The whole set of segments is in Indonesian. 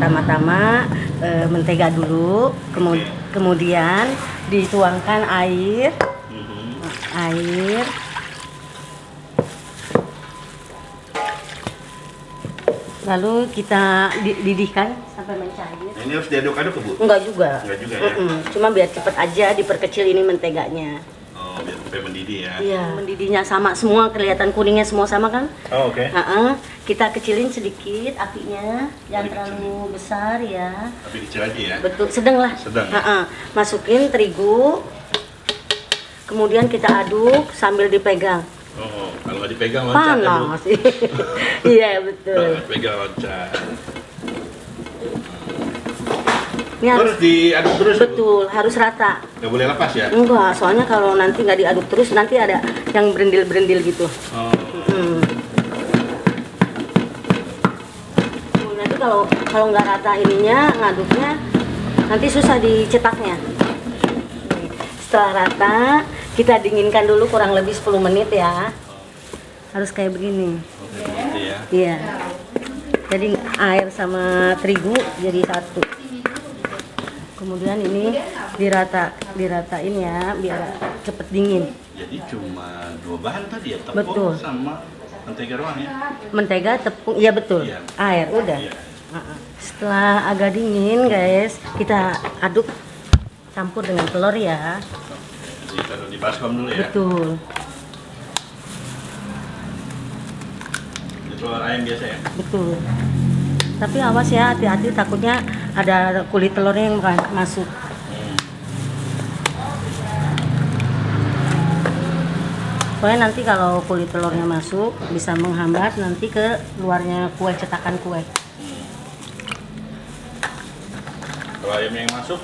pertama-tama mentega dulu, kemudian dituangkan air, lalu kita didihkan sampai mencair. Ini harus diaduk-aduk, Bu? Enggak juga. Enggak juga ya? Cuma biar cepet aja diperkecil ini menteganya. Oh, biar sampai mendidih ya? Iya, mendidihnya sama semua, kelihatan kuningnya semua sama kan? Oh, oke. Kita kecilin sedikit apinya, jangan terlalu besar ya. Api kecil aja ya? Betul, sedang lah. Sedang. Masukin terigu, kemudian kita aduk sambil dipegang. Oh, kalau nggak dipegang loncat ya, Bu? Panas. Iya, betul. Pegang loncat. Ini Harus diaduk terus, Bu? betul, harus rata. Nggak boleh lepas ya? Enggak, soalnya kalau nanti nggak diaduk terus nanti ada yang berendil-berendil gitu. Oh. Nanti kalau nggak rata ininya ngaduknya nanti susah dicetaknya. Setelah rata kita dinginkan dulu kurang lebih 10 menit ya. Harus kayak begini. Oke, gitu ya. Iya. Jadi air sama terigu jadi satu. Kemudian ini diratain ya biar cepet dingin. Jadi cuma 2 bahan tadi ya? Tepung Betul. sama mentega doang ya? Mentega, tepung, iya betul. Iya. Air udah. Iya. Setelah agak dingin guys, kita aduk campur dengan telur ya. Ditaruh di baskom dulu ya? Betul. Ini telur ayam biasa ya? Betul. Tapi awas ya, hati-hati takutnya ada kulit telurnya yang masuk. Soalnya nanti kalau kulit telurnya masuk bisa menghambat nanti ke luarnya kue, cetakan kue. Kalau ayam yang masuk,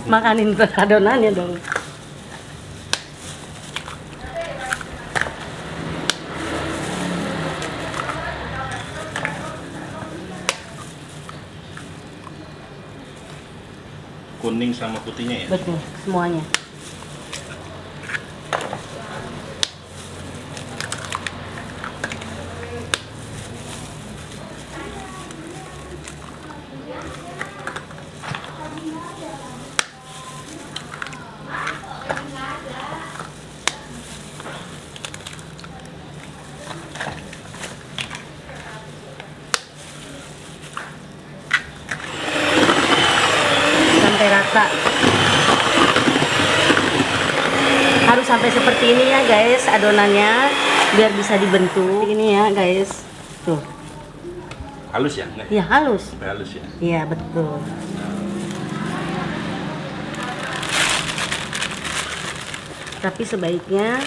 Makanin adonannya dong. kuning sama putihnya ya? Betul, semuanya. Sampai rata. Harus sampai seperti ini ya guys adonannya biar bisa dibentuk. Ini ya guys. Tuh. Halus ya? Nggak? Iya halus. Sampai halus ya? Iya betul. Tapi sebaiknya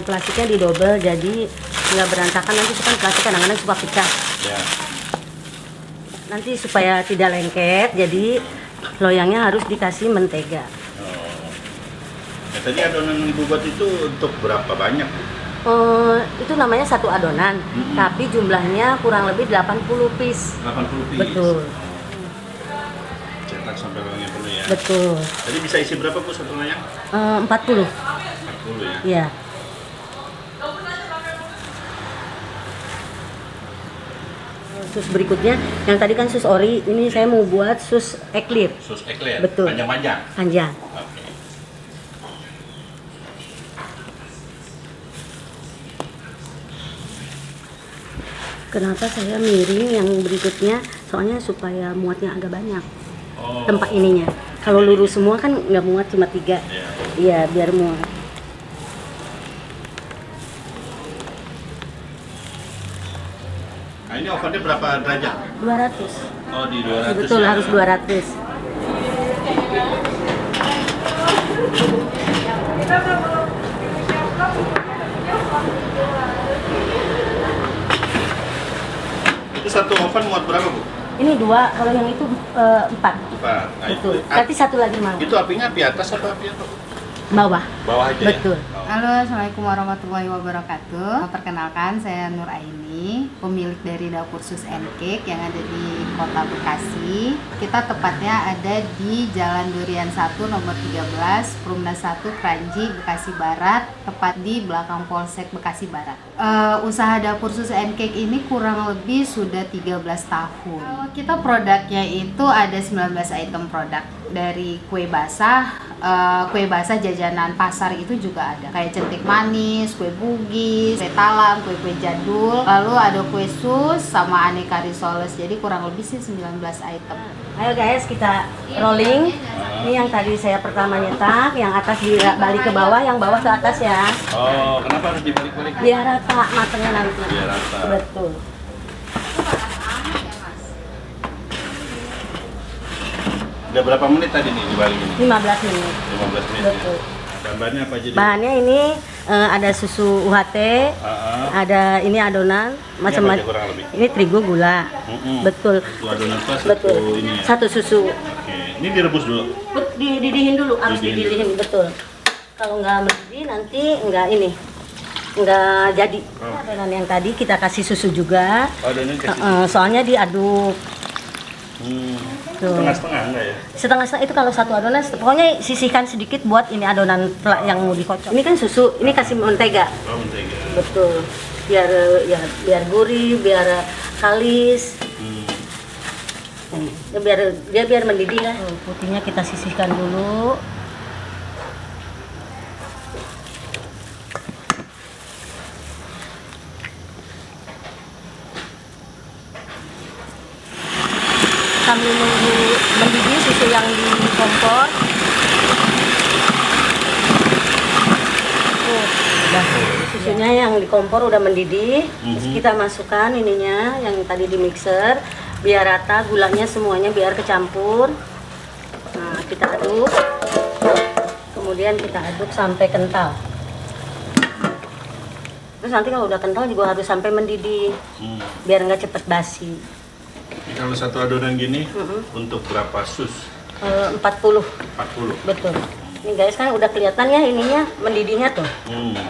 plastiknya didobel jadi nggak berantakan, nanti kan plastik kadang-kadang suka pecah. Ya. Nanti supaya tidak lengket jadi loyangnya harus dikasih mentega. Oh. Ya, tadi adonan yang Ibu buat itu untuk berapa banyak, Bu? Itu namanya satu adonan, tapi jumlahnya kurang lebih 80 piece. 80 piece? Betul. Cetak sampai loyangnya penuh ya? Betul. Tadi bisa isi berapa, Bu, satu loyang? 40. 40 ya? Iya. Sus berikutnya, yang tadi kan sus ori, ini saya mau buat sus eklir. Sus ekler? Betul. Panjang-panjang? Panjang. Oke. Kenapa saya miring yang berikutnya? Soalnya supaya muatnya agak banyak. Oh. Tempat ininya. Kalau lurus semua kan nggak muat, cuma 3. Iya. Iya, biar muat. Nah, ini ovennya berapa derajat? 200. Oh, di 200 Betul, ya? harus 200. Itu satu oven muat berapa, Bu? Ini 2, kalau yang itu 4. 4. Nah, Betul. itu, Nanti satu lagi mau. itu apinya api atas apa api apa? Bawah. Bawah aja Betul. ya? Oh. Halo, Assalamualaikum warahmatullahi wabarakatuh. Perkenalkan, saya Nur Aini, pemilik dari Dapur Sus and Cake yang ada di Kota Bekasi. Kita tepatnya ada di Jalan Durian 1 nomor 13, Perumnas 1, Kranji, Bekasi Barat, tepat di belakang Polsek Bekasi Barat. Usaha Dapur Sus and Cake ini kurang lebih sudah 13 tahun. Kita produknya itu ada 19 item produk, dari kue basah jajanan pasar itu juga ada, kayak centik manis, kue bugis, kue talam, kue jadul, lalu ada kue sus sama aneka risoles. Jadi kurang lebih sih 19 item. Ayo guys, kita rolling. Ini yang tadi saya pertama nyetak, yang atas dibalik ke bawah, yang bawah ke atas ya. Oh, kenapa harus dibalik-balik? Biar rata matangnya nanti. Biar rata. Betul. Udah berapa menit tadi nih dibalik ini? 15 menit. 15 menit. Betul. Ya? Bahannya apa aja? Bahannya ini ada susu UHT, ada ini adonan macam-macam. Kurang lebih. Ini terigu gula. Betul. Satu adonan plus, Betul. satu ini ya. Satu susu. Oke, ini direbus dulu. Dididihin dulu, harus Didihin dididihin, betul. Kalau nggak mendidih nanti nggak jadi. Adonan yang tadi kita kasih susu juga. Adonan kasih. Soalnya diaduk. Setengah-setengah enggak ya? Setengah-setengah itu kalau satu adonan, pokoknya sisihkan sedikit buat ini adonan yang mau dikocok. Ini kan susu, ini kasih mentega. Oh, mentega. Betul. Biar gurih, biar kalis. Biar mendidih lah. Putihnya kita sisihkan dulu. Sambil nunggu mendidih susu yang di kompor. Udah. Susunya yang di kompor udah mendidih. Terus kita masukkan ininya yang tadi di mixer, biar rata gulanya semuanya, biar kecampur. Nah, kita aduk. Kemudian kita aduk sampai kental. Terus nanti kalau udah kental juga harus sampai mendidih. Biar nggak cepet basi. Ini kalau satu adonan gini untuk berapa sus? 40. 40. Betul. Ini guys, kan udah kelihatan ya ininya mendidihnya tuh.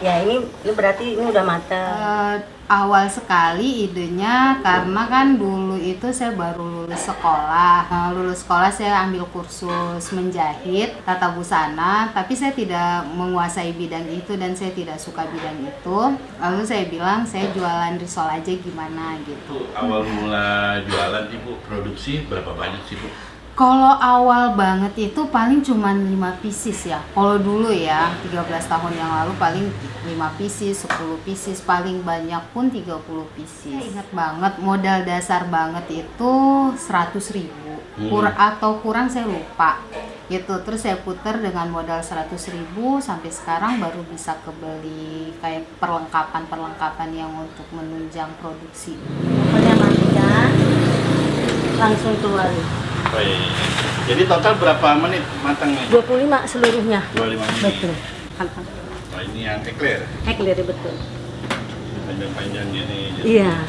Ya ini berarti ini udah matang. Awal sekali idenya karena kan dulu itu saya baru lulus sekolah. Lulus sekolah saya ambil kursus menjahit tata busana, tapi saya tidak menguasai bidang itu dan saya tidak suka bidang itu. Lalu saya bilang saya jualan risol aja gimana gitu. Awal mula jualan Ibu produksi berapa banyak sih Bu? Kalau awal banget itu paling cuman 5 pieces ya. Kalau dulu ya, 13 tahun yang lalu paling 5 pieces, 10 pieces, paling banyak pun 30 pieces. Saya ingat banget modal dasar banget itu 100.000. Atau kurang saya lupa. Gitu. Terus saya putar dengan modal 100.000 sampai sekarang baru bisa kebeli kayak perlengkapan yang untuk menunjang produksi. Pokoknya matikan, langsung keluar. Oh, iya. Jadi total berapa menit matangnya? 25 seluruhnya. 25 menit. Betul. Oh, ini yang eclair. Eclair betul. Panjang-panjang gini. Iya.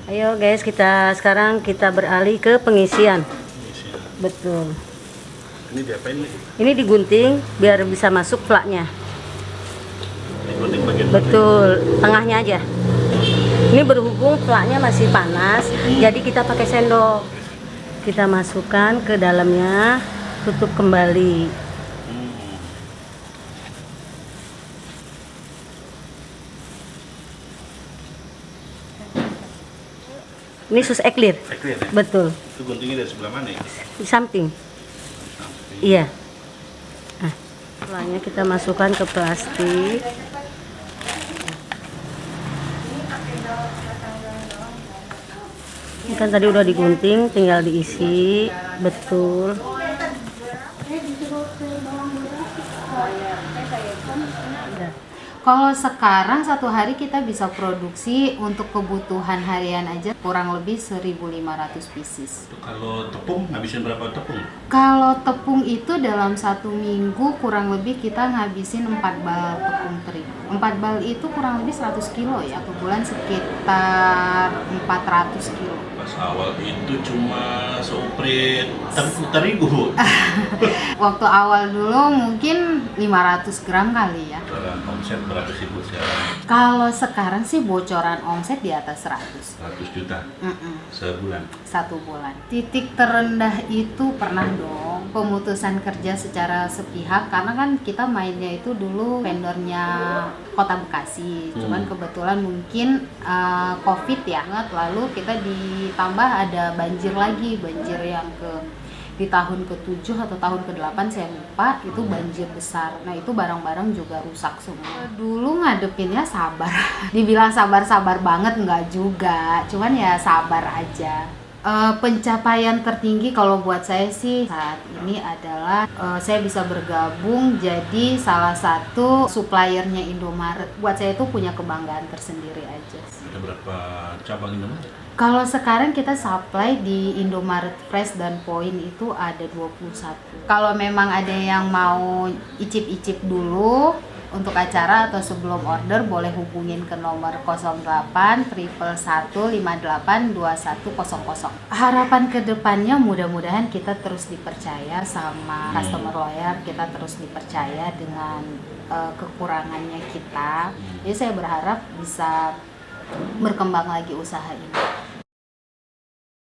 Ayo guys, sekarang kita beralih ke pengisian. Betul. Ini diapain lagi? Ini digunting biar bisa masuk plaknya. Digunting bagian Betul, tengahnya aja. Ini berhubung plaknya masih panas, jadi kita pakai sendok. Kita masukkan ke dalamnya, tutup kembali. Ini sus eclair. Eclair ya? Betul. Itu guntingnya dari sebelah mana ya? Di samping. Iya. Nah, setelahnya kita masukkan ke plastik. Ini kan tadi udah digunting, tinggal diisi. Betul. Kalau sekarang satu hari kita bisa produksi untuk kebutuhan harian aja kurang lebih 1.500 pieces. Kalau tepung ngabisin berapa tepung? Kalau tepung itu dalam 1 minggu kurang lebih kita ngabisin 4 bal tepung terigu. 4 bal itu kurang lebih 100 kilo ya, per bulan sekitar 400 kilo. Pas awal itu cuma seuprit terigu. Waktu awal dulu mungkin 500 gram kali ya. Bocoran omset berapa sih Bu sekarang? Kalau sekarang sih bocoran omset di atas 100. 100 juta sebulan. 1 bulan. Titik terendah itu pernah dong pemutusan kerja secara sepihak, karena kan kita mainnya itu dulu vendornya Kota Bekasi. Cuman kebetulan mungkin COVID ya, lalu kita ditambah ada banjir lagi, banjir yang di tahun ke-7 atau tahun ke-8 saya lupa, itu banjir besar. Nah itu barang-barang juga rusak semua. Dulu ngadepinnya sabar. Dibilang sabar-sabar banget enggak juga, cuman ya sabar aja. Pencapaian tertinggi kalau buat saya sih saat ini adalah saya bisa bergabung jadi salah satu suppliernya Indomaret. Buat saya itu punya kebanggaan tersendiri aja. Ada berapa cabang Indomaret? Kalau sekarang kita supply di Indomaret Fresh dan Point itu ada 21. Kalau memang ada yang mau icip-icip dulu untuk acara atau sebelum order, boleh hubungin ke nomor 08 111 58 2100. Harapan kedepannya mudah-mudahan kita terus dipercaya sama customer loyal, kita terus dipercaya dengan kekurangannya kita. Jadi saya berharap bisa berkembang lagi usaha ini.